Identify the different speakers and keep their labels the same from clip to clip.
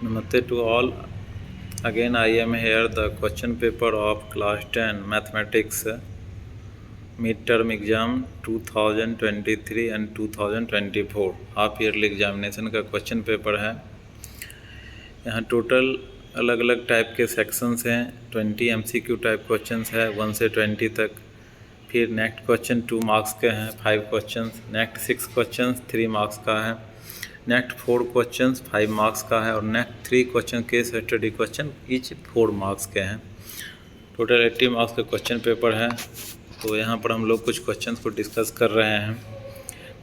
Speaker 1: Namaste to all. Again, I am here. The question paper of class 10 mathematics midterm exam 2023 and 2024 half yearly examination का question paper है। यहाँ total अलग अलग type के sections हैं। 20 MCQ type questions है 1 से 20 तक। फिर नेक्स्ट क्वेश्चन 2 मार्क्स के हैं 5 क्वेश्चंस। नेक्स्ट 6 क्वेश्चंस 3 मार्क्स का है। नेक्स्ट 4 क्वेश्चंस 5 मार्क्स का है और next 3 question case study question each 4 marks के हैं। टोटल 80 मार्क्स का क्वेश्चन पेपर है। तो यहाँ पर हम लोग कुछ क्वेश्चंस को डिस्कस कर रहे हैं।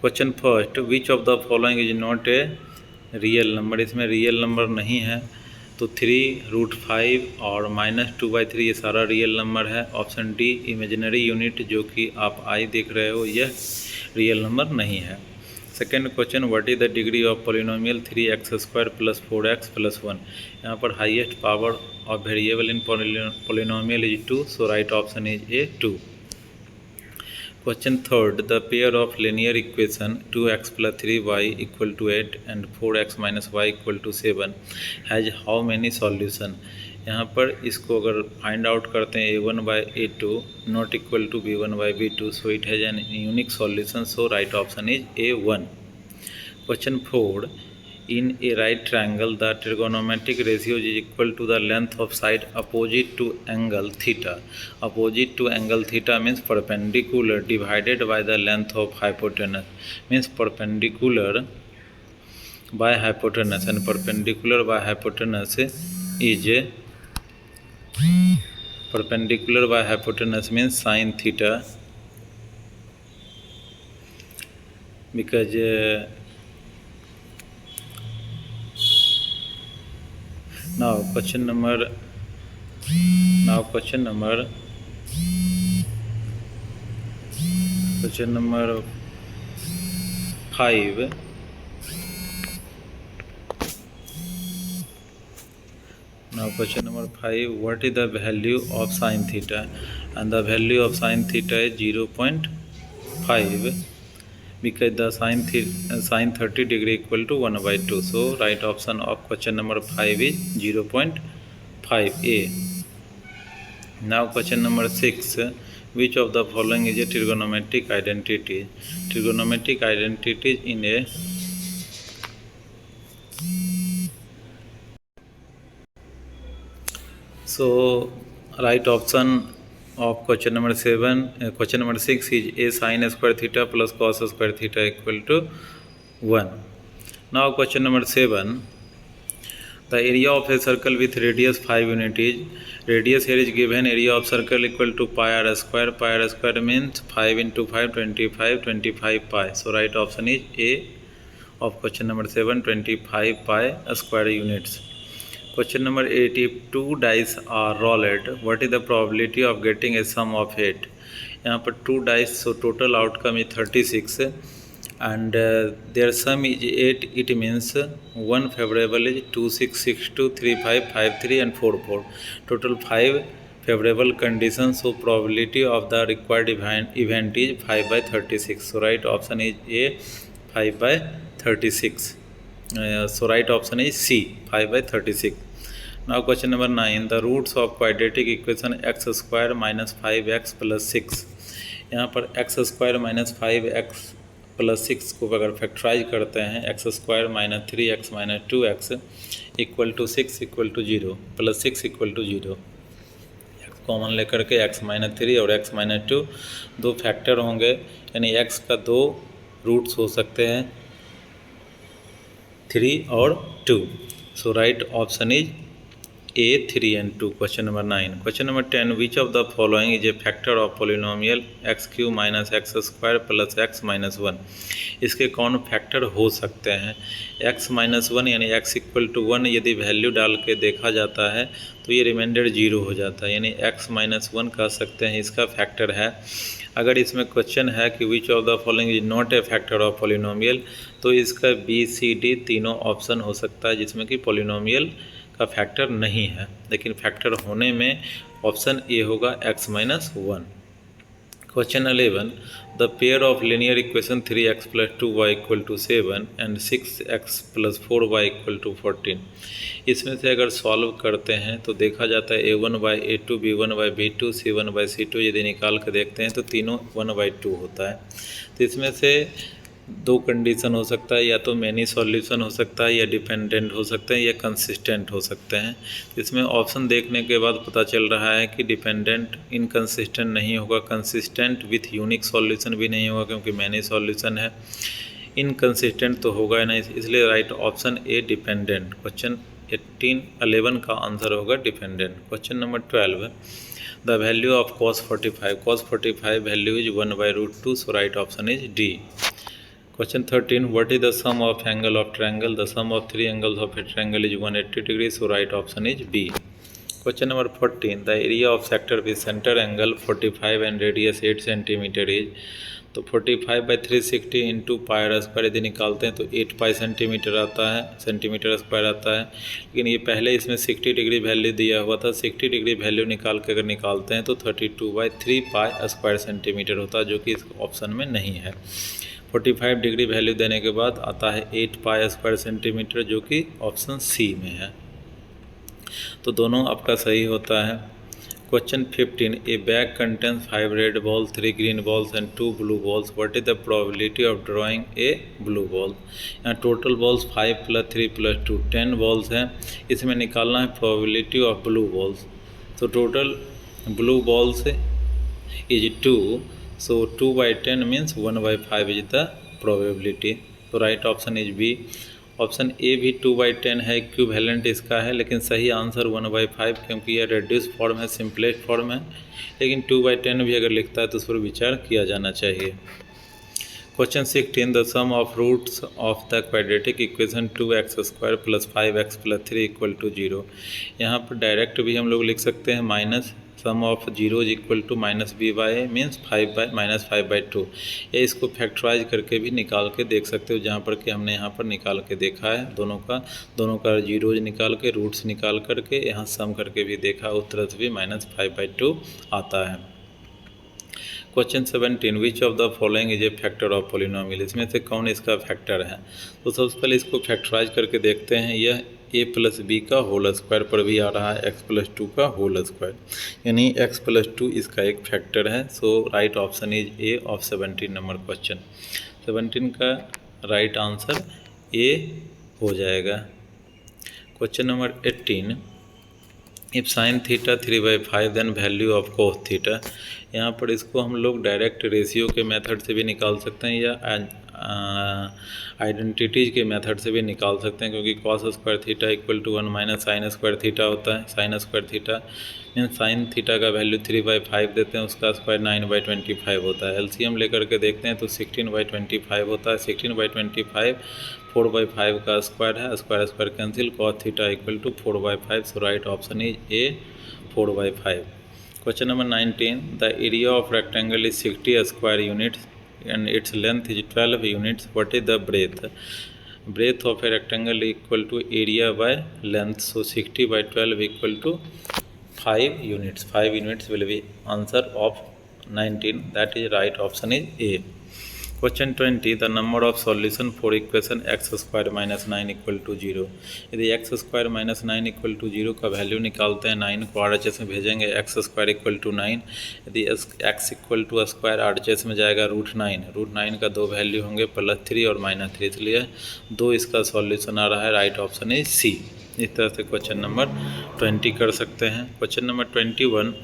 Speaker 1: Question first, which of the following is not a real number. इसमें रियल नंबर नहीं है, तो 3√5 और -2/3 ये सारा रियल नंबर है। ऑप्शन डी इमेजिनरी यूनिट जो कि आप आई देख रहे हो यह रियल नंबर नहीं है। Second question, what is the degree of polynomial 3x² + 4x + 1। यहाँ पर highest power of variable in polynomial is 2, so right option is A 2। Question third, the pair of linear equation 2x + 3y = 8 and 4x - y = 7 has how many solution. यहाँ पर इसको अगर find out करते हैं a1/a2 not equal to b1/b2, so it has an unique solution, so right option is a1। Question four, in a right triangle the trigonometric ratio is equal to the length of side opposite to angle theta. Opposite to angle theta means perpendicular divided by the length of hypotenuse, means perpendicular by hypotenuse, and perpendicular by hypotenuse is perpendicular by hypotenuse means sin theta, because now question number 5. Now question number 5, what is the value of sin theta? And the value of sin theta is 0.5, because the sin 30 degree equal to 1/2. So right option of question number 5 is 0.5a. Now question number 6, which of the following is a trigonometric identity? Trigonometric identities in a so right option of question number 6 is a sin square theta plus cos square theta equal to 1. Now question number 7, the area of a circle with radius 5 unit is, radius here is given, area of circle equal to pi r square. Pi r square means 5 × 5 25 pi. So right option is A of question number 7, 25 pi square units. Question number 8, if 2 dice are rolled, what is the probability of getting a sum of 8? यहाँ पर 2 dice, so total outcome is 36 and their sum is 8. It means 1 favorable is 2, 6, 6, 2, 3, 5, 5, 3 and 4, 4. Total 5 favorable conditions, so probability of the required event is 5/36. So right option is A, 5/36. So right option is C, 5/36. Now question number 9, the roots of quadratic equation x² - 5x + 6. यहाँ पर x² - 5x + 6 को अगर factorise करते हैं, x² - 3x - 2x = 6 = 0 + 6 = 0। x common लेकर के x - 3 और x - 2 दो फैक्टर होंगे, यानी x का 2 रूट्स हो सकते हैं 3 और 2। So right option is A, 3 and 2. Question number 9. Question number 10, which of the following is a factor of polynomial x³ - x² + x - 1। इसके कौन फैक्टर हो सकते हैं? x - 1 यानी x = 1 यदि वैल्यू डाल के देखा जाता है तो ये रिमाइंडर 0 हो जाता है, यानी x - 1 कह सकते हैं इसका फैक्टर है। अगर इसमें क्वेश्चन है कि which of the following is not a factor of polynomial, तो इसका B, C, D तीनों ऑप्शन हो सकता है जिसमें कि पॉलिनोमियल का फैक्टर नहीं है, लेकिन फैक्टर होने में ऑप्शन ए होगा x - 1। Question 11. The pair of linear equation 3x plus 2y equal to 7 and 6x plus 4y equal to 14. इसमें से अगर सॉल्व करते हैं तो देखा जाता है a1/a2 b1/b2 c1/c2 यदि निकाल कर देखते हैं तो तीनों 1/2 होता है। तो इसमें से दो कंडीशन हो सकता है, या तो मैनी सॉल्यूशन हो सकता है, या डिपेंडेंट हो सकते हैं, या कंसिस्टेंट हो सकते हैं। इसमें ऑप्शन देखने के बाद पता चल रहा है कि डिपेंडेंट इनकंसिस्टेंट नहीं होगा, कंसिस्टेंट विथ यूनिक सॉल्यूशन भी नहीं होगा क्योंकि मैनी सॉल्यूशन है, इनकंसिस्टेंट तो होगा ही नहीं, इसलिए right option A dependent. Question 11 का आंसर होगा dependent. Question number 12. The value of cos 45 value is 1/√2, so right option is D. Question 13. What is the sum of angle of triangle? The sum of three angles of a triangle is 180 degrees, so right option is B. Question number 14. The area of sector with center angle 45 and radius 8 cm is, तो 45/360 into pi square यदि निकालते हैं तो 8 पाई centimetre आता है, centimetre square आता है। लेकिन ये पहले इसमें 60 डिग्री वैल्यू दिया हुआ था, 60 डिग्री वैल्यू निकाल के अगर निकालते हैं तो 32/3 पाई स्क्वायर सेंटीमीटर होता है, जो कि इस ऑप्शन में नहीं है। 45 डिग्री वैल्यू देने के बाद आता है 8 पाई स्क्वायर सेंटीमीटर, जो कि ऑप्शन सी में है। तो दोनों आपका सही होता है। Question 15. A bag contains 5 red balls 3 green balls and 2 blue balls, what is the probability of drawing a blue ball? यहाँ टोटल बॉल्स 5 + 3 + 2 10 बॉल्स हैं, इसमें निकालना है प्रोबेबिलिटी ऑफ ब्लू बॉल्स। तो total blue balls is 2, so 2/10 means 1/5 is the probability। तो right option is B. Option A भी 2/10 है, equivalent इसका है, लेकिन सही आंसर 1/5 क्योंकि यह रेड्यूस फॉर्म है, सिंपलेस्ट फॉर्म है। लेकिन 2/10 भी अगर लिखता है तो उस पर विचार किया जाना चाहिए। Question 16. The sum of roots of the quadratic equation 2x² + 5x + 3 = 0। यहाँ पर डायरेक्ट भी हम लोग लिख सकते हैं minus sum of 0 is equal to -b/a means -5/2, या इसको फैक्टराइज करके भी निकाल के देख सकते हो, जहाँ पर कि हमने यहाँ पर निकाल के देखा है दोनों का जीरोज निकाल के रूट्स निकाल करके यहाँ सम करके भी देखा, उस तरह से भी -5/2 आता है। Question 17. Which of the following is a factor of polynomial? इसमें से कौन इसका फैक्टर है? तो सबसे पहले इसको फैक्टराइज करके देखते हैं। यह a + b का होल स्क्वायर पर भी आ रहा है, x + 2 का होल स्क्वायर, यानी x + 2 इसका एक फैक्टर है। So right option is A of 17 number question. 17 का राइट आंसर ए हो जाएगा। Question number 18. If sin theta 3/5 then value of cos theta. यहाँ पर इसको हम लोग डायरेक्ट रेशियो के मेथड से भी निकाल सकते हैं, या आइडेंटिटीज के मेथड से भी निकाल सकते हैं, क्योंकि cos² थीटा = 1 - sin² थीटा होता है। sin² theta mean sin theta का वैल्यू 3/5 देते हैं, उसका स्क्वायर 9/25 होता है। एलसीएम लेकर के देखते हैं तो 16/25 होता है। 16/25 4/5 का स्क्वायर है, square cancel, cos theta = 4/5, so right option is A 4/5। Question number 19. The area of rectangle is 60 square units and its length is 12 units. What is the breadth? Breadth of a rectangle equal to area by length, so 60/12 equal to 5 units. 5 units will be answer of 19, that is right option is A. Question 20. The number of solution for equation x² - 9 = 0। यदि x² - 9 = 0 का value निकालते हैं, 9 को RHS में भेजेंगे, x² = 9। यदि x = square RHS में जाएगा √9, √9 का दो वैल्यू होंगे +3 और -3, इसलिए 2 इसका सॉल्यूशन आ रहा है। Right option is C. इस तरह से क्वेश्चन नंबर 20 कर सकते हैं। Question number 21.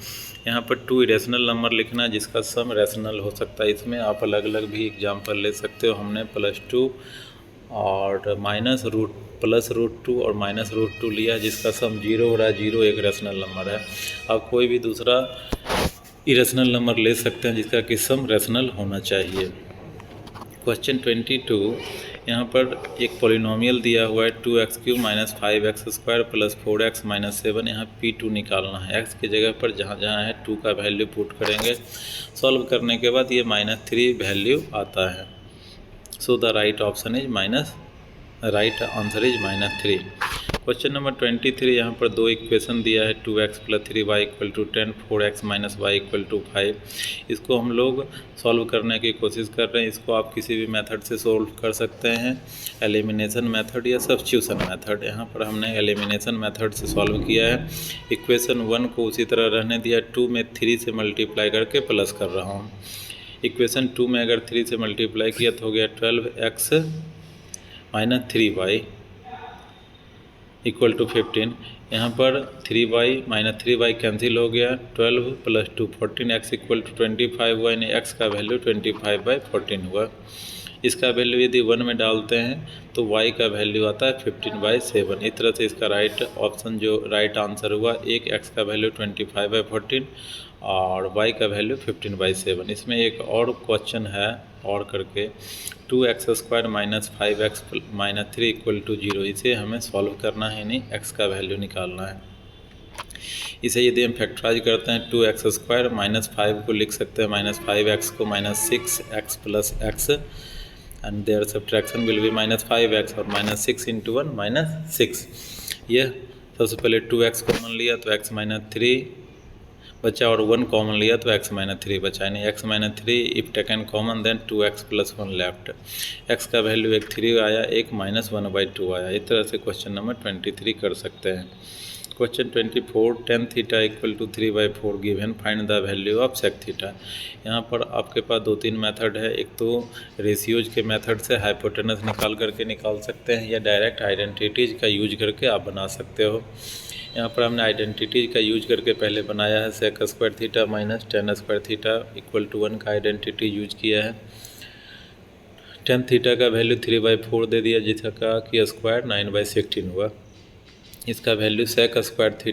Speaker 1: यहाँ पर 2 इरेशनल नंबर लिखना जिसका सम रैशनल हो सकता है। इसमें आप अलग अलग भी एग्जाम्पल ले सकते हो। हमने +2 और +√2 और -√2 लिया, जिसका सम 0 हो रहा है। 0 एक रैशनल नंबर है। आप कोई भी दूसरा इरेशनल नंबर ले सकते हैं जिसका कि सम रैशनल होना चाहिए। क्वेश्चन 22. यहाँ पर एक पॉलिनोमियल दिया हुआ है 2x³ - 5x² + 4x - 7। यहाँ P2 निकालना है। x की जगह पर जहाँ जहाँ है 2 का वैल्यू पुट करेंगे। सॉल्व करने के बाद ये -3 वैल्यू आता है। So the right option is right answer is -3। Question number 23, यहाँ पर दो इक्वेशन दिया है 2x + 3y = 10, 4x - y = 5। इसको हम लोग सॉल्व करने की कोशिश कर रहे हैं। इसको आप किसी भी मेथड से सॉल्व कर सकते हैं, एलिमिनेशन मेथड या सब्स्टिट्यूशन मेथड। यहाँ पर हमने एलिमिनेशन मेथड से सॉल्व किया है। इक्वेशन 1 को उसी तरह रहने दिया, 2 में 3 से मल्टीप्लाई करके प्लस कर रहा हूँ। इक्वेशन 2 में अगर 3 से मल्टीप्लाई किया तो हो गया 12x - 3y = 15। यहाँ पर 3y - 3y कैंसिल हो गया, 12 + 2 14x = 25 हुआ, यानी x का वैल्यू 25/14 हुआ। इसका वैल्यू यदि 1 में डालते हैं तो y का वैल्यू आता है 15/7। इस तरह से इसका राइट ऑप्शन जो राइट आंसर हुआ, एक x का वैल्यू 25/14 और y का वैल्यू 15/7। इसमें एक और क्वेश्चन है और करके 2x² - 5x - 3 = 0। इसे हमें सॉल्व करना है, नहीं x का वैल्यू निकालना है। इसे यदि हम फैक्टराइज करते हैं 2x² - 5 को लिख सकते हैं -5x को -6x + x and their subtraction will be -5x और -6 × 1 -6। यह सबसे पहले 2x कॉमन लिया तो x - 3 बचा और 1 कॉमन लिया तो x - 3 बचा, यानी x - 3 if taken common then 2x + 1 left. x का वैल्यू एक 3 आया, एक -1/2 आया। इस तरह से क्वेश्चन नंबर 23 कर सकते हैं। Question 24, tan θ = 3/4 given, find the value of sec θ। यहाँ पर आपके पास 2-3 मेथड है। एक तो रेशियोज के मेथड से हाइपोटेनस निकाल करके निकाल सकते हैं, या डायरेक्ट आइडेंटिटीज़ का यूज करके आप बना सकते हो। यहाँ पर हमने आइडेंटिटीज़ का यूज करके पहले बनाया है, sec² θ - tan² θ = 1 का आइडेंटिटी यूज किया है। tan θ का वैल्यू 3/4 दे दिया, जिसका कि स्क्वायर 9/16 हुआ। इसका वैल्यू sec² θ =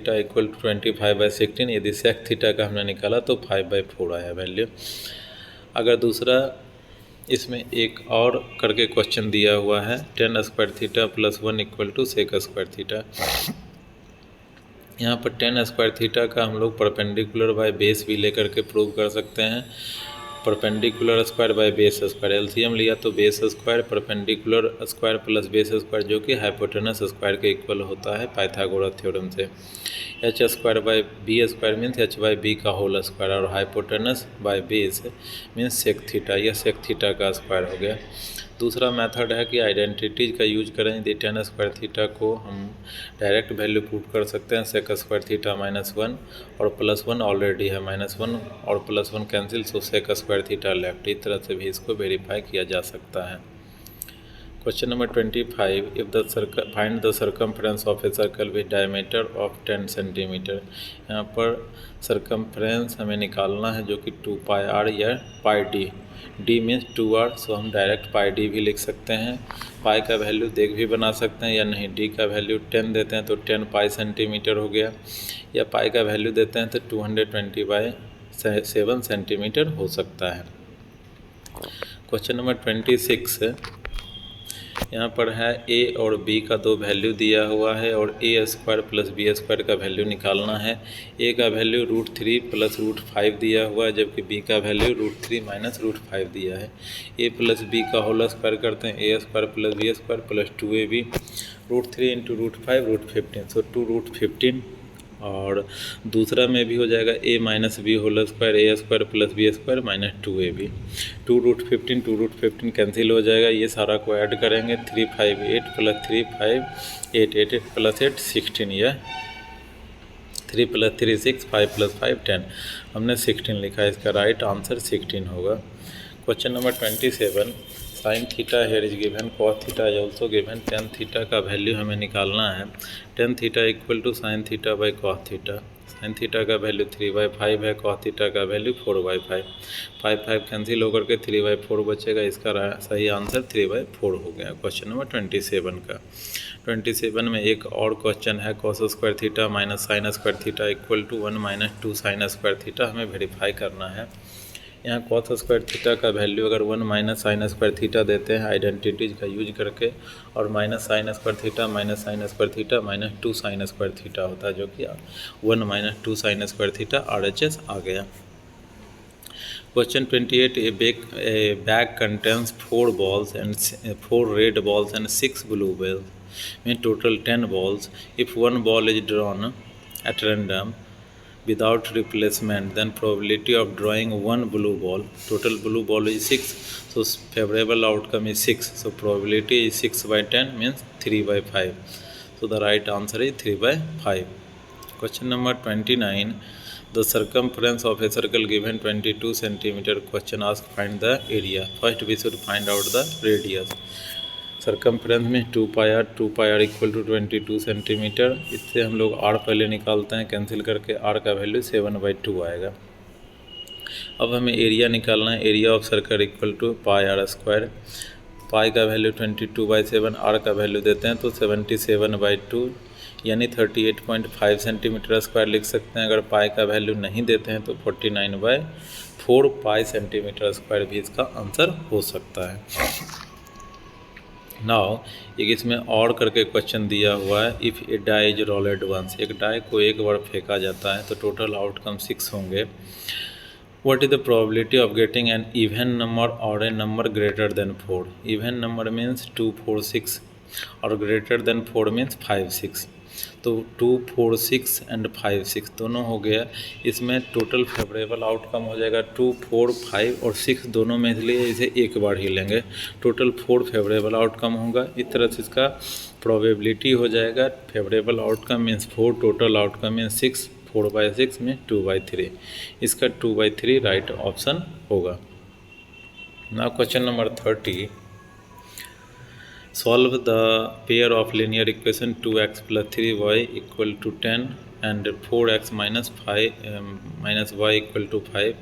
Speaker 1: 25/16। यदि sec θ का हमने निकाला तो 5/4 आया वैल्यू। अगर दूसरा इसमें एक और करके क्वेश्चन दिया हुआ है, tan² θ + 1 = sec² θ। यहाँ पर tan² θ का हम लोग परपेंडिकुलर बाय बेस भी लेकर के प्रूव कर सकते हैं। Perpendicular square by base square, LCM लिया तो base square perpendicular square plus base square, जो कि हाइपोटेनस स्क्वायर के इक्वल होता है पाइथागोरस थ्योरम से। h² मीन्स h/b का होल स्क्वायर, और hypotenuse by base means sec θ, यह sec θ का स्क्वायर हो गया। दूसरा मेथड है कि आइडेंटिटीज़ का यूज करें। यदि tan² θ को हम डायरेक्ट वैल्यू पुट कर सकते हैं, sec² θ -1 और +1 ऑलरेडी है, -1 और +1 कैंसिल, सो sec² θ लेफ्ट। इस तरह से भी इसको वेरीफाई किया जा सकता है। Question number 25, if the circle find the circumference of a circle with diameter of 10 centimetre. यहाँ पर सर्कमफ्रेंस हमें निकालना है, जो कि 2πr या πd। d मीन्स 2r, सो हम डायरेक्ट πd भी लिख सकते हैं। पाई का वैल्यू देख भी बना सकते हैं या नहीं। d का वैल्यू 10 देते हैं तो 10 पाई सेंटीमीटर हो गया, या पाई का वैल्यू देते हैं तो 220/7 सेंटीमीटर हो सकता है। क्वेश्चन नंबर 26, यहाँ पर है a और b का दो वैल्यू दिया हुआ है, और a² + b² का वैल्यू निकालना है। a का वैल्यू √3 + √5 दिया हुआ है, जबकि b का वैल्यू √3 - √5 दिया है। a + b का होल स्क्वायर करते हैं, a² + b² + 2ab, √3 × √5 √15, सो 2√15। और दूसरा में भी हो जाएगा a - b whole square, a² + b² - 2ab, 2√15 2√15 cancel हो जाएगा। ये सारा को ऐड करेंगे, 358 + 3 5 8 8 8 + 8 16, या 3 + 3 6 5 + 5 10। हमने 16 लिखा है, इसका राइट आंसर 16 होगा। Question number 27, sin θ here is given, cos θ is also given, tan θ का वैल्यू हमें निकालना है। tan θ = sin θ/cos θ। sin θ का वैल्यू 3/5 है, cos θ का वैल्यू 4/5। 5 5 कैंसिल होकर के 3/4 बचेगा, इसका सही आंसर 3/4 हो गया। क्वेश्चन नंबर 27 का 27 में एक और क्वेश्चन है, cos² θ - sin² θ = 1 - 2 sin² θ हमें वेरीफाई करना है। यहाँ cos² θ का वैल्यू अगर 1 - sin² θ देते हैं आइडेंटिटीज़ का यूज करके, और -sin² θ - sin² θ -2 sin² θ होता है, जो कि 1 - 2 sin² θ RHS आ गया। Question 28, a bag contains 4 balls and 4 red balls and 6 blue balls. means total 10 balls. If one ball is drawn at random without replacement, then probability of drawing one blue ball, total blue ball is 6, so favorable outcome is 6, so probability is 6 by 10 means 3 by 5. So the right answer is 3 by 5. Question number 29. The circumference of a circle given 22 centimeter. Question ask find the area. First we should find out the radius. Circumference में 2 पाई are equal to 22 centimetre. इससे हम लोग are पहले निकालते हैं, cancel करके are का value 7/2 आएगा. अब हमें एरिया निकालना है. Area of circle equal to pi R square. Pi का वैल्यू 22/7, आर का वैल्यू देते हैं तो 77/2 यानी 38.5 सेंटीमीटर स्क्वायर लिख सकते हैं. अगर पाई का वैल्यू नहीं देते हैं तो 49/4 पाई सेंटीमीटर स्क्वायर भी इसका आंसर हो सकता है. नाउ एक इसमें और करके क्वेश्चन दिया हुआ है. If a die is rolled once, एक डाई को एक बार फेंका जाता है तो टोटल आउटकम 6 होंगे. What is the probability of getting an even number और a number greater than 4. Even number means 2, 4, 6 और ग्रेटर देन 4 मीन्स 5, 6. तो 2, 4, 6 एंड 5, 6 दोनों हो गया. इसमें टोटल फेवरेबल आउटकम हो जाएगा 2, 4, 5 और 6 दोनों में, इसलिए इसे एक बार ही लेंगे. टोटल 4 फेवरेबल आउटकम होगा. इस तरह से इसका प्रोबेबिलिटी हो जाएगा. Favourable outcome means 4, total outcome means 6, 4/6 में 2/3. इसका 2/3 राइट ऑप्शन होगा. Now question number 30. Solve the pair of linear equation 2x plus 3y equal to 10 and 4x minus y equal to 5.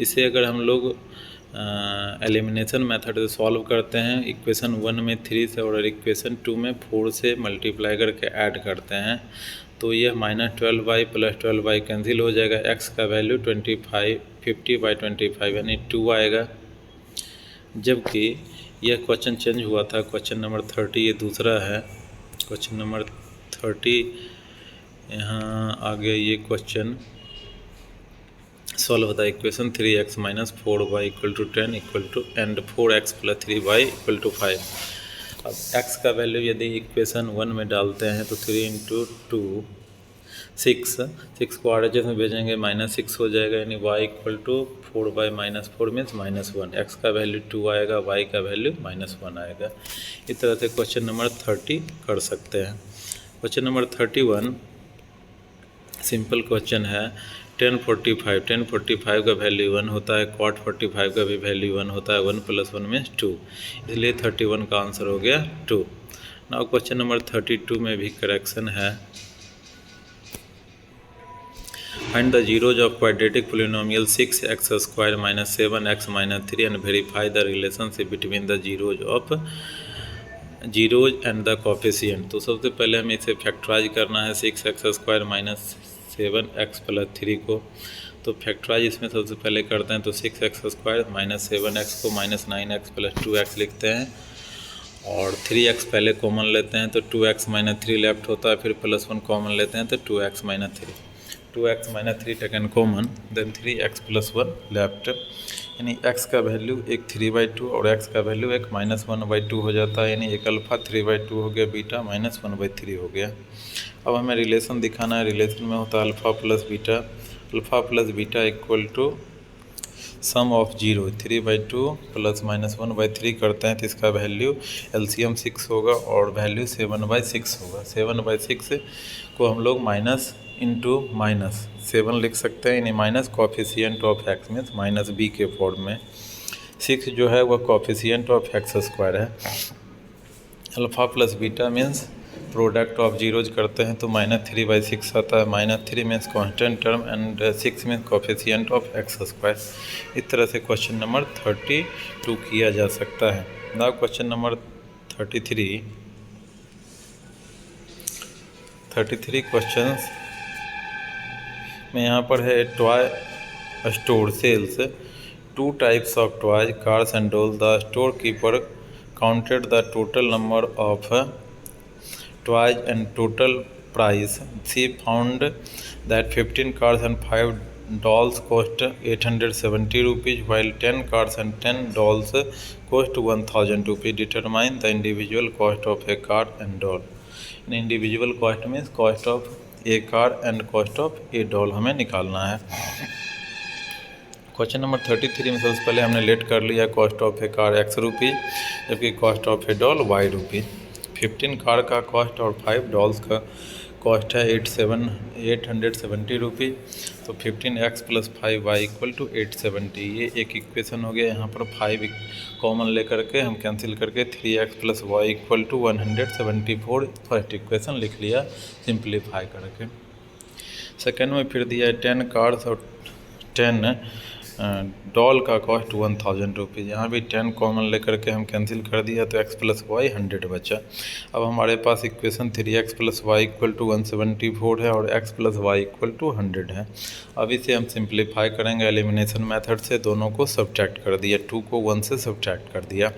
Speaker 1: इसे अगर हम लोग एलिमिनेशन मेथड से सॉल्व करते हैं, इक्वेशन 1 में 3 से और इक्वेशन 2 में 4 से मल्टीप्लाई करके ऐड करते हैं तो यह -12y प्लस 12y कैंसिल हो जाएगा. x का वैल्यू 50/25 यानी 2 आएगा. जबकि यह क्वेश्चन चेंज हुआ था. क्वेश्चन नंबर 30 ये दूसरा है. क्वेश्चन नंबर 30 यहाँ आगे ये question solve the equation 3x minus 4y equal to 10 equal to and 4x plus 3y equal to 5. अब x का वैल्यू यदि इक्वेशन 1 में डालते हैं तो 3 × 2 6 को RHS में भेजेंगे -6 हो जाएगा. यानी y equal to 4/-4 means -1. x का वैल्यू 2 आएगा, y का वैल्यू -1 आएगा. इस तरह से क्वेश्चन नंबर 30 कर सकते हैं. क्वेश्चन नंबर 31 सिंपल क्वेश्चन है. 1045 का वैल्यू 1 होता है. cot 45 का भी वैल्यू 1 होता है. 1 + 1 मीन्स 2, इसलिए 31 का आंसर हो गया 2. नाउ क्वेश्चन नंबर 32 में भी करेक्शन है. Find the zeros of quadratic polynomial 6x square minus 7x minus 3 and verify the relationship between the zeros and the coefficient. तो सबसे पहले हमें इसे फैक्टराइज करना है 6x square minus 7x plus 3 को. तो फैक्टराइज इसमें सबसे पहले करते हैं तो 6x स्क्वायर माइनस 7x को माइनस 9x प्लस 2x लिखते हैं और 3x पहले कॉमन लेते हैं तो 2x माइनस 3 लेफ्ट होता है. फिर +1 कॉमन लेते हैं तो 2x minus 3. 2x minus 3 taken common, then 3x plus 1 left. यानी x का वैल्यू एक 3/2 और x का वैल्यू एक -1/2 हो जाता है. यानी एक अल्फ़ा 3/2 हो गया, बीटा -1/3 हो गया. अब हमें रिलेशन दिखाना है. रिलेशन में होता है alpha plus beta. Alpha plus beta equal to sum of 0. 3/2 plus -1/3 करते हैं तो इसका वैल्यू एलसीएम 6 होगा और वैल्यू 7/6 होगा. 7/6 को हम लोग माइनस इंटू -7 लिख सकते हैं. यानी minus coefficient of x means -b के फॉर्म में. 6 जो है वह कॉफिशिएंट ऑफ x स्क्वायर है. Alpha plus beta means product of zeros करते हैं तो -3/6 आता है. -3 means constant term and 6 means coefficient of x square. इस तरह से क्वेश्चन नंबर 32 किया जा सकता है. नाउ क्वेश्चन नंबर 33 क्वेश्चंस में यहाँ पर है toy store sells 2 types of toys cars and doll. The store keeper counted the total number of toys and total price. She found that 15 cars and 5 dolls cost 870 rupees, while 10 cars and 10 dolls cost 1000 rupees. Determine the individual cost of a car and doll. Individual cost means cost of a car and cost of a doll हमें निकालना है। Question number 33 में सबसे पहले हमने let कर लिया cost of a car x rupees, जबकि cost of a doll y rupees. 15 car का कॉस्ट और 5 डॉल्स का कॉस्ट है 870 रुपीज़। तो 15x + 5y = 870। ये एक इक्वेशन हो गया। यहाँ पर 5 कॉमन लेकर के हम कैंसिल करके 3x + y = 174 फर्स्ट इक्वेशन लिख लिया सिंप्लीफाई करके। सेकेंड में फिर दिया है 10 कार्स और 10 डॉल का कॉस्ट 1000 रुपीज़। यहाँ भी 10 कॉमन लेकर के हम कैंसिल कर दिया तो x + y 100 बचा। अब हमारे पास इक्वेशन 3x + y = 174 है और x + y = 100 है। अब इसे हम सिंप्लीफाई करेंगे एलिमिनेशन मेथड से। दोनों को सब्ट्रैक्ट कर दिया, 2 को 1 से सब्ट्रैक्ट कर दिया।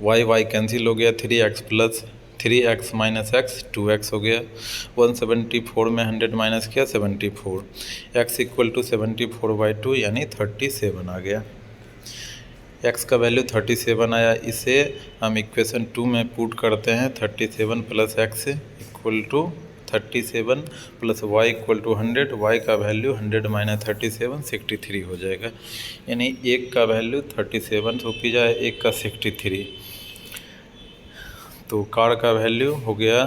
Speaker 1: y कैंसिल हो गया, 3x - x 2x हो गया। 174 में 100 माइनस किया 74, x = 74/2 यानी 37 आ गया। x का वैल्यू 37 आया। इसे हम इक्वेशन 2 में पुट करते हैं। 37 + x = 37 + y = 100। y का वैल्यू 100 - 37 63 हो जाएगा। यानी एक का वैल्यू 37 रुपीज़ है, एक का 63। तो कार का वैल्यू हो गया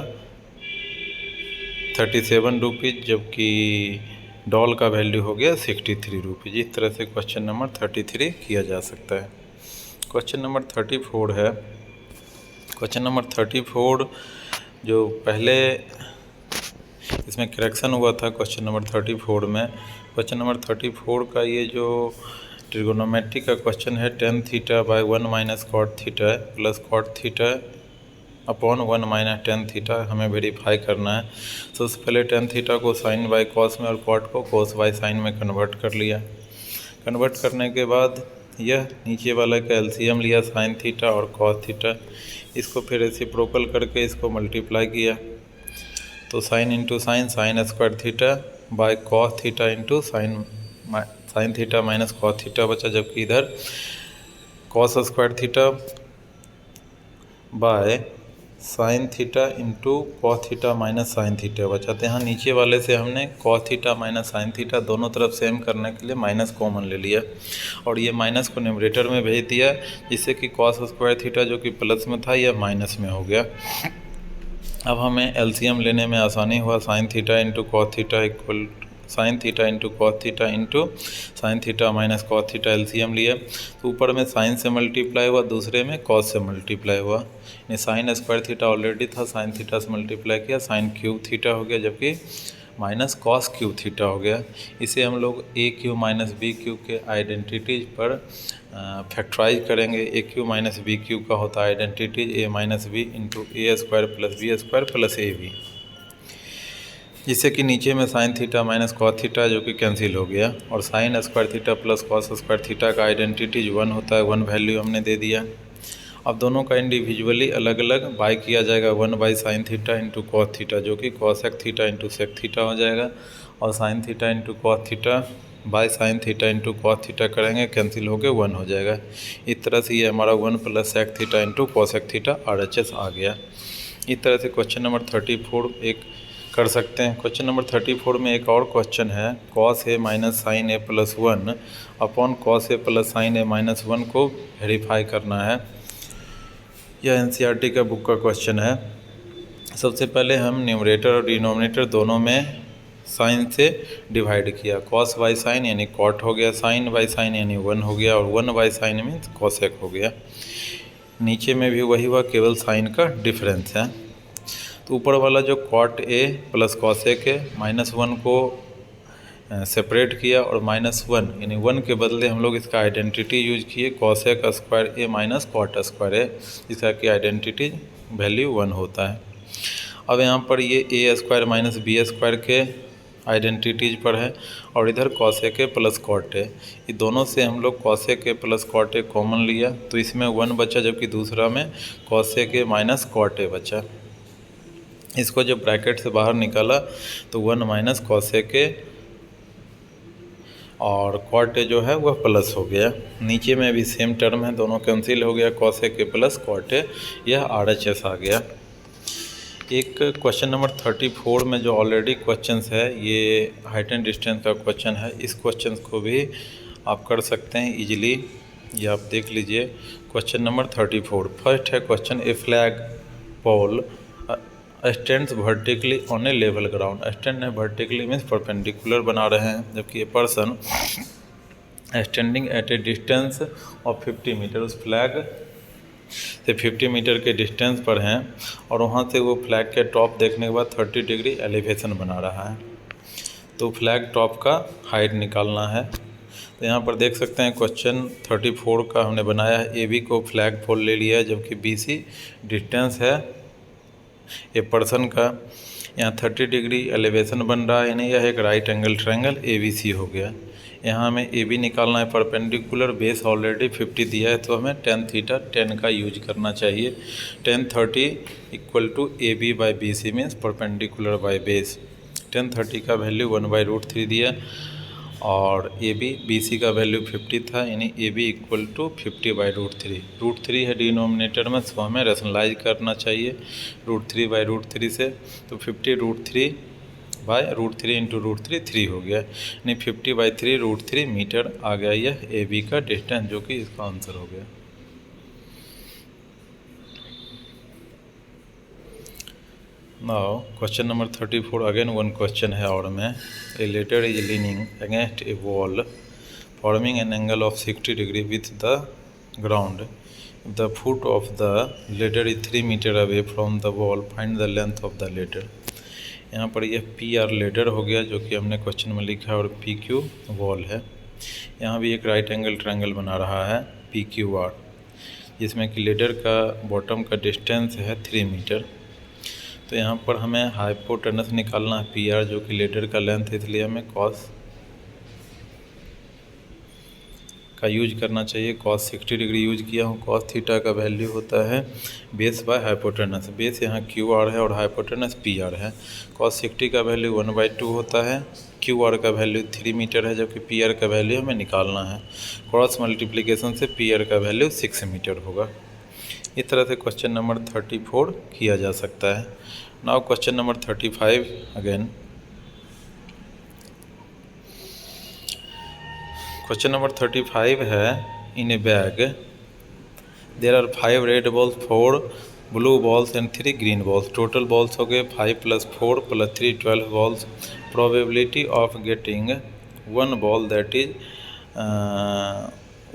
Speaker 1: 37 रुपीज़, जबकि डॉल का वैल्यू हो गया 63 रुपीज़। इस तरह से क्वेश्चन नंबर 33 किया जा सकता है। क्वेश्चन नंबर 34 है। क्वेश्चन नंबर 34 जो पहले इसमें करेक्शन हुआ था क्वेश्चन नंबर 34 में, क्वेश्चन नंबर 34 का ये जो ट्रिगोनोमेट्री का क्वेश्चन है, tan θ/1 - cot θ + cot θ upon 1 - tan θ हमें वेरीफाई करना है। सबसे पहले tan θ को sin बाई cos में और cot को cos बाई sin में कन्वर्ट कर लिया। कन्वर्ट करने के बाद यह नीचे वाला का एलसीएम लिया sin θ और cos θ। इसको फिर रेसिप्रोकल करके इसको मल्टीप्लाई किया तो sin × sin square θ by cos θ into sin θ - cos θ बचा, जबकि इधर cos square θ by sin θ into cos θ - sin θ बचा। तो यहाँ नीचे वाले से हमने cos θ - sin θ दोनों तरफ सेम करने के लिए माइनस कॉमन ले लिया और ये माइनस को न्यूमरेटर में भेज दिया, जिससे कि cos स्क्वायर θ जो कि प्लस में था यह माइनस में हो गया। अब हमें एलसीएम लेने में आसानी हुआ। sin θ into cos θ equal sin θ into cos θ into sin θ - cos θ LCM लिया तो ऊपर में sin से मल्टीप्लाई हुआ, दूसरे में cos से मल्टीप्लाई हुआ। यानी sin स्क्वायर θ ऑलरेडी था, sin θ से मल्टीप्लाई किया sin क्यूब θ हो गया, जबकि माइनस cos क्यूब θ हो गया। इसे हम लोग a क्यूब - b क्यूब के आइडेंटिटीज पर फैक्टराइज करेंगे। a क्यूब - b क्यूब का होता है identities a - b into a square + b square + ab, जिससे कि नीचे में sin θ - cos θ जो कि कैंसिल हो गया और sin स्क्वायर θ + cos स्क्वायर θ का आइडेंटिटीज 1 होता है। 1 वैल्यू हमने दे दिया। अब दोनों का इंडिविजुअली अलग अलग बाय किया जाएगा। 1/sin θ इंटू cos θ जो कि cosec θ इंटू sec θ हो जाएगा और sin θ into cos θ by sin θ into cos θ करेंगे, कैंसिल होकर 1 हो जाएगा। इस तरह से ये हमारा 1 + sec θ इंटू cosec θ RHS आ गया। इस तरह से क्वेश्चन नंबर 34 एक कर सकते हैं। क्वेश्चन नंबर 34 में एक और क्वेश्चन है, cos a - sin a + 1 upon cos a + sin a - 1 को वेरीफाई करना है। यह एनसीईआरटी का बुक का क्वेश्चन है। सबसे पहले हम न्यूमरेटर और डिनोमिनेटर दोनों में साइन से डिवाइड किया। cos बाई साइन यानी cot हो गया, sin बाई साइन यानी 1 हो गया और 1 बाई साइन मीन्स cosec हो गया। नीचे में भी वही हुआ, केवल साइन का डिफरेंस है। तो ऊपर वाला जो cot a + cosec a -1 को सेपरेट किया और -1 यानी 1 के बदले हम लोग इसका आइडेंटिटी यूज किए cosec square a - cot square a, जिसका कि आइडेंटिटी वैल्यू 1 होता है। अब यहाँ पर ये a स्क्वायर - b स्क्वायर के आइडेंटिटीज पर है और इधर cosec a + cot a, ये दोनों से हम लोग cosec a + cot a common लिया तो इसमें 1 बचा, जबकि दूसरा में cosec a - cot a बचा। इसको जब ब्रैकेट से बाहर निकाला तो 1 - cosec a और कॉट ए जो है वह प्लस हो गया। नीचे में भी सेम टर्म है, दोनों कैंसिल हो गया, कॉस ए के प्लस कॉट ए, यह RHS आ गया। एक क्वेश्चन नंबर 34 में जो ऑलरेडी क्वेश्चंस है, ये हाइट एंड डिस्टेंस का क्वेश्चन है। इस क्वेश्चन को भी आप कर सकते हैं इजीली, ये आप देख लीजिए। क्वेश्चन नंबर 34 फर्स्ट है question, a flag pole stands vertically on a level ground. Stand है वर्टिकली मीन्स परपेंडिकुलर बना रहे हैं, जबकि a person standing at a distance of 50 metre, उस फ्लैग से 50 मीटर के डिस्टेंस पर हैं और वहाँ से वो फ्लैग के टॉप देखने के बाद 30 डिग्री एलिवेशन बना रहा है। तो फ्लैग टॉप का हाइट निकालना है। तो यहाँ पर देख सकते हैं क्वेश्चन 34 का हमने बनाया है। AB को फ्लैग पोल ले लिया है, जबकि BC डिस्टेंस है ए पर्सन का। यहाँ 30 डिग्री एलिवेशन बन रहा है, यानी यह एक राइट एंगल ट्रायंगल ABC हो गया। यहाँ हमें AB निकालना है परपेंडिकुलर, बेस ऑलरेडी 50 दिया है, तो हमें tan थीटा 10 का यूज करना चाहिए। tan 30 equal to AB by BC means perpendicular by base. tan 30 का वैल्यू 1/√3 दिया और AB BC का वैल्यू 50 था, यानी AB इक्वल टू 50/√3। √3 है डिनोमिनेटर में, सो हमें रेशनलाइज करना चाहिए √3/√3 से। तो 50√3 बाय √3 इंटू √3 3 हो गया, यानी 50/3 √3 मीटर आ गया यह AB का डिस्टेंस, जो कि इसका आंसर हो गया। Now question number 34 again one question है और में, a ladder is leaning against a wall forming an angle of 60 degree with the ground. The foot of the ladder is 3 metre away from the wall, find the length of the ladder. यहाँ पर यह PR letter हो गया, जो कि हमने question में लिखा है, और PQ वॉल है। यहाँ भी एक राइट एंगल ट्रायंगल बना रहा है PQR, जिसमें कि लेटर का बॉटम का डिस्टेंस है 3 मीटर। तो यहाँ पर हमें हाइपोटेनस निकालना है PR, जो कि लेटर का लेंथ है, इसलिए हमें कॉस का यूज करना चाहिए। cos 60 डिग्री यूज किया हूँ। cos थीटा का वैल्यू होता है बेस बाय हाइपोटेनस। बेस यहाँ QR है और हाइपोटेनस PR है। cos 60 का वैल्यू 1/2 होता है। QR का वैल्यू 3 मीटर है, जबकि PR का वैल्यू हमें निकालना है। क्रॉस मल्टीप्लिकेशन से PR का वैल्यू 6 मीटर होगा। इस तरह से क्वेश्चन नंबर 34 किया जा सकता है। Now question number 35 again. Question number 35 है, in a bag there are 5 red balls, 4 blue balls and 3 green balls. Total balls हो गए 5 + 4 + 3 12 balls. Probability of getting 1 ball that is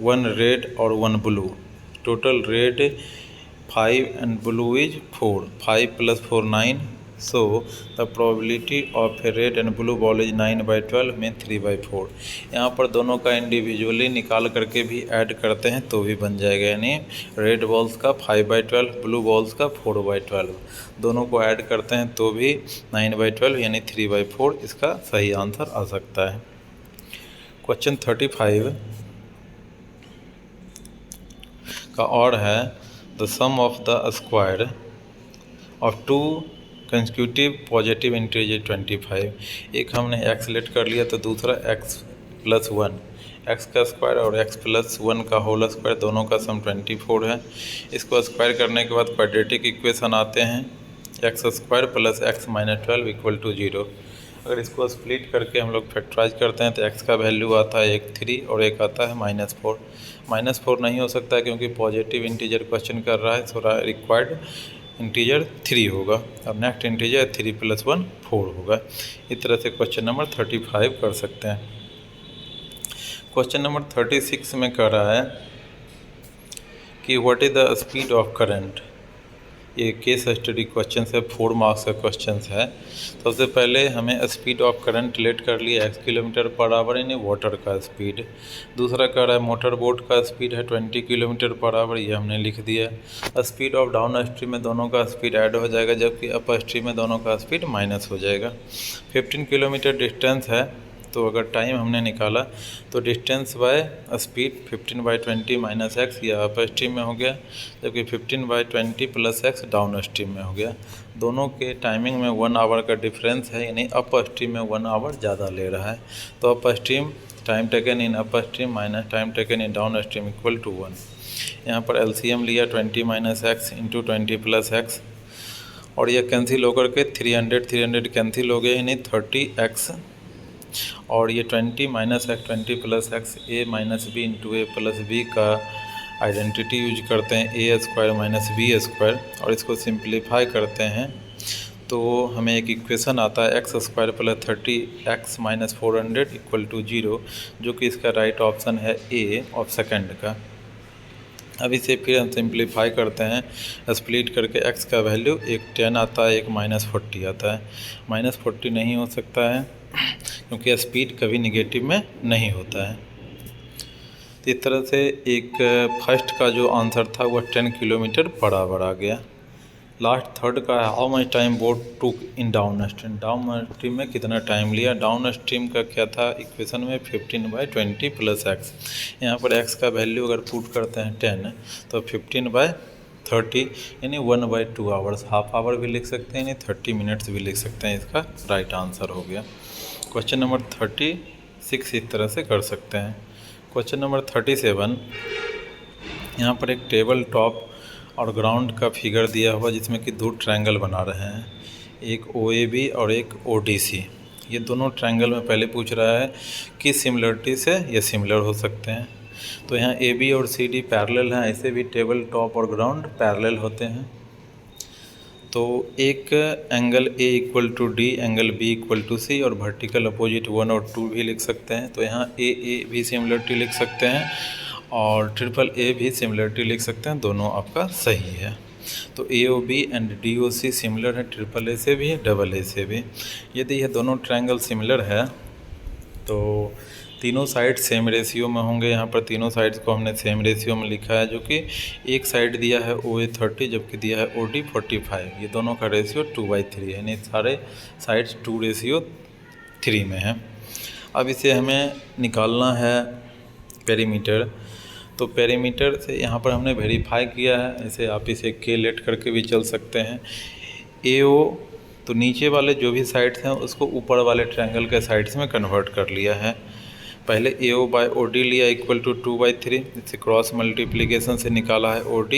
Speaker 1: 1 red और 1 blue. Total red 5 and blue is 4. 5 + 4 9. So the probability of a red and blue ball is 9/12 में 3/4। यहाँ पर दोनों का individually निकाल करके भी ऐड करते हैं तो भी बन जाएगा, यानी रेड बॉल्स का 5/12, ब्लू बॉल्स का 4/12। दोनों को ऐड करते हैं तो भी 9/12 यानी 3/4 इसका सही आंसर आ सकता है। क्वेश्चन 35 का और है, the sum of the square of 2 consecutive positive integer 25। एक हमने x लेट कर लिया, तो दूसरा x + 1, x का स्क्वायर और x + 1 का होल स्क्वायर, दोनों का सम 24 है। इसको स्क्वायर करने के बाद क्वाड्रेटिक इक्वेशन आते हैं, x² + x - 12 = 0। अगर इसको स्प्लिट करके हम लोग फैक्टराइज करते हैं तो x का वैल्यू आता है 1 3 और एक आता है -4। -4 नहीं हो सकता है क्योंकि पॉजिटिव इंटीजर क्वेश्चन कर रहा है, सो रिक्वायर्ड इंटीजर 3 होगा और नेक्स्ट इंटीजर 3 + 1 4 होगा। इस तरह से क्वेश्चन नंबर 35 कर सकते हैं। क्वेश्चन नंबर 36 में कह रहा है कि what is the speed of current. ये केस स्टडी क्वेश्चन है, 4 मार्क्स का क्वेश्चन है। सबसे पहले हमें स्पीड ऑफ करंट लेट कर लिया x km/h, यानी वाटर का स्पीड। दूसरा कह रहा है मोटर बोट का स्पीड है 20 km/h, ये हमने लिख दिया। स्पीड ऑफ डाउन स्ट्रीम में दोनों का स्पीड ऐड हो जाएगा, जबकि अप स्ट्रीम में दोनों का स्पीड माइनस हो जाएगा। 15 किलोमीटर डिस्टेंस है, तो अगर टाइम हमने निकाला तो डिस्टेंस बाय स्पीड 15/20 - x या अप स्ट्रीम में हो गया, जबकि 15/20 + x डाउन स्ट्रीम में हो गया। दोनों के टाइमिंग में 1 आवर का डिफरेंस है, यानी अप स्ट्रीम में 1 आवर ज़्यादा ले रहा है। तो upstream time taken in upper stream minus time taken in downstream equal to 1। यहाँ पर LCM लिया 20 minus x into 20 plus x, और ये कैंसिल होकर के 300 कैंसिल हो गए, यानी 30x, और ये 20 minus x 20 plus x a minus B into A plus B का आइडेंटिटी यूज करते हैं A square minus B square, और इसको सिंप्लीफाई करते हैं तो हमें एक इक्वेशन आता है x square plus 30x minus 400 equal to 0, जो कि इसका राइट ऑप्शन है ए ऑफ सेकंड का। अब इसे फिर हम सिंप्लीफाई करते हैं, स्प्लिट करके x का वैल्यू एक 10 आता है, एक -40 आता है। -40 नहीं हो सकता है क्योंकि स्पीड कभी निगेटिव में नहीं होता है। तो इस तरह से एक फर्स्ट का जो आंसर था वह 10 किलोमीटर बराबर आ गया। लास्ट थर्ड का है how much time boat took in down stream. Down stream में कितना टाइम लिया। डाउन स्ट्रीम का क्या था इक्वेशन में 15/20 प्लस एक्स। यहाँ पर एक्स का वैल्यू अगर पुट करते हैं 10 तो 15/30 यानी 1/2 आवर्स, हाफ आवर भी लिख सकते हैं, यानी 30 मिनट्स भी लिख सकते हैं। इसका राइट आंसर हो गया। क्वेश्चन नंबर 36 इस तरह से कर सकते हैं। क्वेश्चन नंबर 37, यहाँ पर एक टेबल टॉप और ग्राउंड का फिगर दिया हुआ जिसमें कि दो ट्रायंगल बना रहे हैं, एक OAB और एक ODC। ये दोनों ट्रायंगल में पहले पूछ रहा है कि सिमिलरिटी से ये सिमिलर हो सकते हैं। तो यहाँ AB और CD पैरेलल हैं, ऐसे भी टेबल टॉप और ग्राउंड पैरेलल होते हैं। तो एक angle A equal to D, angle B equal to C, और वर्टिकल अपोजिट 1 और 2 भी लिख सकते हैं। तो यहाँ AA भी सिमिलरिटी लिख सकते हैं और AAA भी सिमिलरिटी लिख सकते हैं, दोनों आपका सही है। तो AOB एंड DOC सिमिलर है, AAA से भी है, AA से भी। यदि ये दोनों ट्रायंगल सिमिलर है तो तीनों साइड सेम रेशियो में होंगे। यहाँ पर तीनों साइड्स को हमने सेम रेशियो में लिखा है, जो कि एक साइड दिया है OA 30 जबकि दिया है OD 45। ये दोनों का रेशियो 2/3 है, यानी सारे साइड्स 2:3 में है। अब इसे हमें निकालना है पेरीमीटर। तो पेरीमीटर से यहाँ पर हमने वेरीफाई किया है, ऐसे आप इसे K लेट करके भी चल सकते हैं। AO तो नीचे वाले जो भी साइड्स हैं उसको ऊपर वाले ट्रायंगल के साइड्स में कन्वर्ट कर लिया है। पहले AO/OD लिया इक्वल टू 2/3, इससे क्रॉस मल्टीप्लिकेशन से निकाला है OD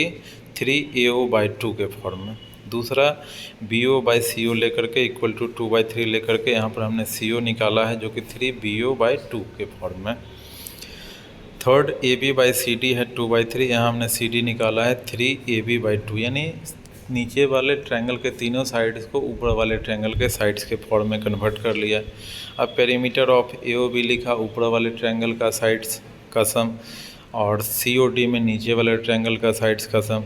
Speaker 1: 3AO/2 के फॉर्म में। दूसरा BO/CO लेकर के इक्वल टू 2/3 लेकर के यहाँ पर हमने CO निकाला है, जो कि 3BO/2 के फॉर्म में। थर्ड AB/CD है 2/3, यहाँ हमने CD निकाला है 3AB/2, यानी नीचे वाले ट्रायंगल के तीनों साइड्स को ऊपर वाले ट्रायंगल के साइड्स के फॉर्म में कन्वर्ट कर लिया। अब पेरीमीटर ऑफ AOB लिखा, ऊपर वाले ट्रायंगल का साइड्स का सम, और COD में नीचे वाले ट्रायंगल का साइड्स का सम।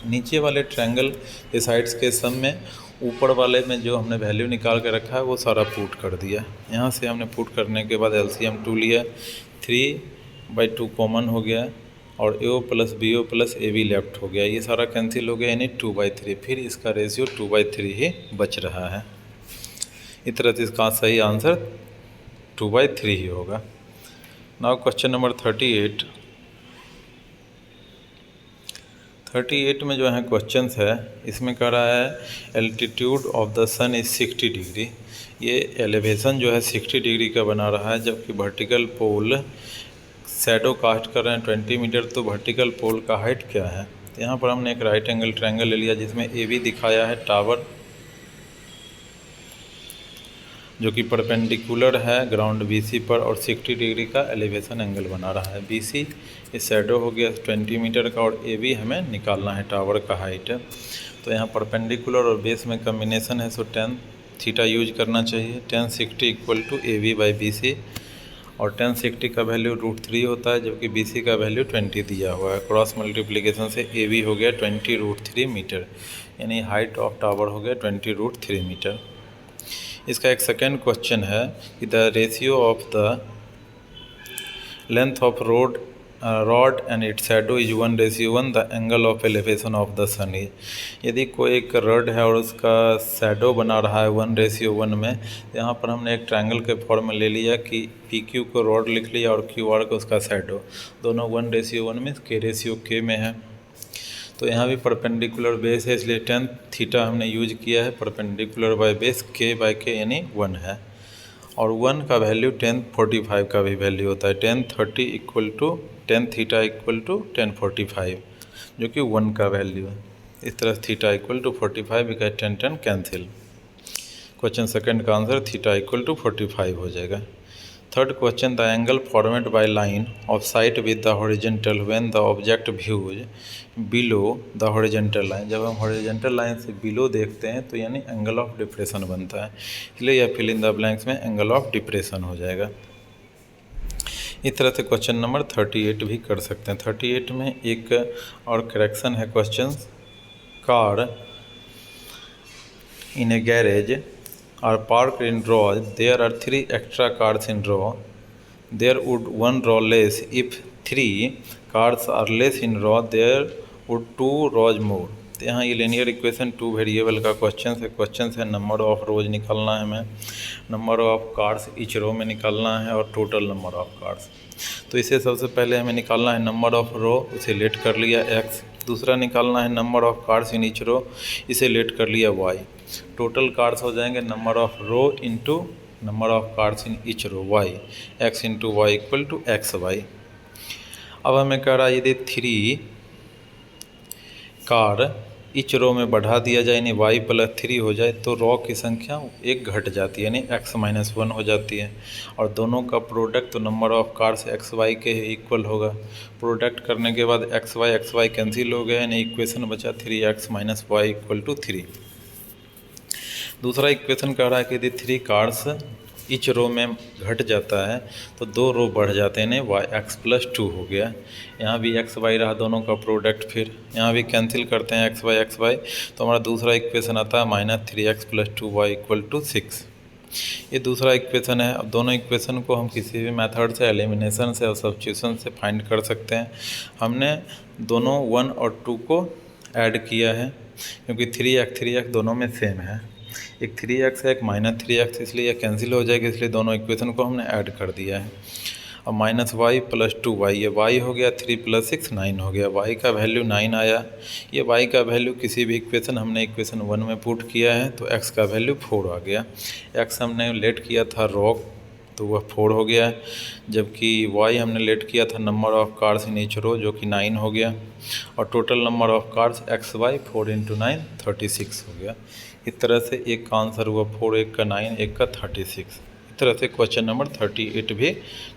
Speaker 1: नीचे वाले ट्रायंगल के साइड्स के सम में ऊपर वाले में जो हमने वैल्यू निकाल के रखा है वो सारा पुट कर दिया। यहाँ से हमने पुट करने के बाद LCM 2 लिया, 3/2 कॉमन हो गया, और AO plus BO plus AB left हो गया। ये सारा कैंसिल हो गया, यानी 2/3। फिर इसका रेशियो 2/3 ही बच रहा है। इस तरह से इसका सही आंसर 2/3 ही होगा। Now question number 38। 38 में जो है क्वेश्चंस है, इसमें कह रहा है altitude of the sun is 60 degree. ये एलिवेशन जो है 60 डिग्री का बना रहा है, जबकि वर्टिकल पोल शैडो कास्ट कर रहे हैं 20 मीटर। तो वर्टिकल पोल का हाइट क्या है। तो यहाँ पर हमने एक राइट एंगल ट्रायंगल ले लिया जिसमें AB दिखाया है टावर, जो कि परपेंडिकुलर है ग्राउंड BC पर, और 60 डिग्री का एलिवेशन एंगल बना रहा है। BC ये शैडो हो गया 20 मीटर का, और AB हमें निकालना है टावर का हाइट। तो यहाँ परपेंडिकुलर और बेस में कम्बिनेशन है, सो tan थीटा यूज करना चाहिए। tan 60 इक्वल टू AB/BC, और tan 60 का वैल्यू √3 होता है, जबकि BC का वैल्यू 20 दिया हुआ है। क्रॉस मल्टीप्लिकेशन से AB हो गया 20√3 मीटर, यानी हाइट ऑफ टावर हो गया 20√3 मीटर। इसका एक सेकेंड क्वेश्चन है कि the ratio of the length of rod and its shadow is 1:1, the angle of elevation of the sun is. यदि कोई एक रॉड है और उसका शैडो बना रहा है 1:1 में, तो यहाँ पर हमने एक ट्रायंगल के फॉर्म में ले लिया कि PQ को रॉड लिख लिया और QR को उसका शैडो, दोनों 1:1 में K/K में है। तो यहाँ भी परपेंडिकुलर बेस है, इसलिए tan थीटा हमने यूज किया है, परपेंडिकुलर बाय बेस K/K यानी 1 है। और 1 का वैल्यू tan 45 का भी वैल्यू होता है, tan 30 equal to tan theta equal to tan 45, जो कि 1 का वैल्यू है। इस तरह theta equal to 45 because tan cancel. Question second का आंसर थीटा इक्वल टू 45 हो जाएगा। Third question, the angle formed by line of sight with the horizontal when the object views below the horizontal line. जब हम horizontal line से below देखते हैं तो यानी एंगल ऑफ डिप्रेशन बनता है, इसलिए यह फिल इन द ब्लैंक्स में एंगल ऑफ डिप्रेशन हो जाएगा। इस तरह से क्वेश्चन नंबर 38 भी कर सकते हैं। 38 में एक और करेक्शन है question, car in a garage are parked in rows. There are 3 extra cars in row. There would 1 row less. If 3 cars are less in row, there would 2 rows more. तो यहाँ ये लीनियर इक्वेशन 2 वेरिएबल का question है। Number of rows निकालना है हमें, number of cars each row में निकालना है और टोटल नंबर ऑफ कार्स। तो इसे सबसे पहले हमें निकालना है नंबर ऑफ रो, उसे लेट कर लिया x। दूसरा निकालना है number of cars in each row, इसे लेट कर लिया y। टोटल कार्स हो जाएंगे number of row into number of cars in each row y, x into Y equal to X Y. अब हमें कह रहा है यदि 3 कार ईच रो में बढ़ा दिया जाए यानी y प्लस 3 हो जाए तो रो की संख्या एक घट जाती है यानी x माइनस 1 हो जाती है, और दोनों का प्रोडक्ट तो number of cars X Y के इक्वल होगा। प्रोडक्ट करने के बाद एक्स वाई कैंसिल हो गया यानी इक्वेशन बचा 3x minus Y equal to 3। दूसरा इक्वेशन कह रहा है कि यदि 3 कार्स ईच रो में घट जाता है तो 2 रो बढ़ जाते हैं, वाई एक्स प्लस 2 हो गया। यहाँ भी एक्स वाई रहा, दोनों का प्रोडक्ट फिर यहाँ भी कैंसिल करते हैं एक्स वाई, तो हमारा दूसरा इक्वेशन आता है minus 3x plus 2y equal to 6। ये दूसरा इक्वेशन है। अब दोनों इक्वेशन को हम किसी भी मेथड से, एलिमिनेशन से और सब्स्टिट्यूशन से फाइंड कर सकते हैं। हमने दोनों 1 और 2 को ऐड किया है क्योंकि 3x दोनों में सेम है, एक 3x है एक माइनस 3x, इसलिए यह कैंसिल हो जाएगा, इसलिए दोनों इक्वेशन को हमने ऐड कर दिया है। अब माइनस वाई प्लस 2y, ये y हो गया 3 प्लस 6 9 हो गया, y का वैल्यू 9 आया। ये y का वैल्यू किसी भी इक्वेशन हमने इक्वेशन 1 में पुट किया है तो x का वैल्यू 4 आ गया। x हमने लेट किया था रॉ तो वह 4 हो गया, जबकि y हमने लेट किया था number of cars in each row जो कि 9 हो गया, और total number of cars X Y 4 into 9 36 हो गया। इस तरह से एक का आंसर हुआ 4, एक का 9, एक का 36। इस तरह से क्वेश्चन नंबर 38 भी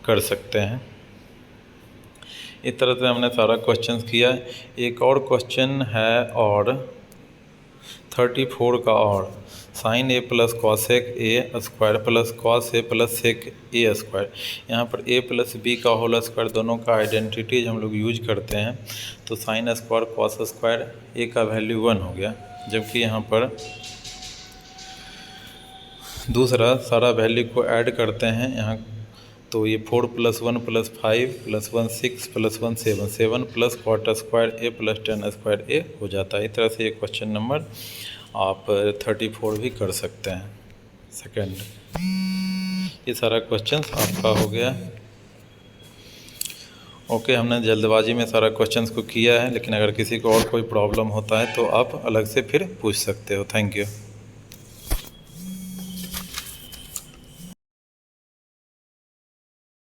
Speaker 1: कर सकते हैं। इस तरह से हमने सारा क्वेश्चन किया। एक और क्वेश्चन है और 34 का, और sine A plus cosec A square plus cos A plus sec A square. यहाँ पर ए प्लस बी का होल स्क्वायर दोनों का आइडेंटिटीज हम लोग यूज करते हैं, तो sine square cos square A का वैल्यू 1 हो गया, जबकि यहाँ पर दूसरा सारा वैल्यू को ऐड करते हैं यहाँ, तो ये 4 plus 1 plus 5 plus 1 6 plus 1 7 7 plus cot square A plus tan square A हो जाता है। इस तरह से ये क्वेश्चन नंबर आप 34 भी कर सकते हैं। सेकंड, ये सारा क्वेश्चन आपका हो गया। ओके, हमने जल्दबाजी में सारा क्वेश्चंस को किया है, लेकिन अगर किसी को और कोई प्रॉब्लम होता है तो आप अलग से फिर पूछ सकते हो। Thank you.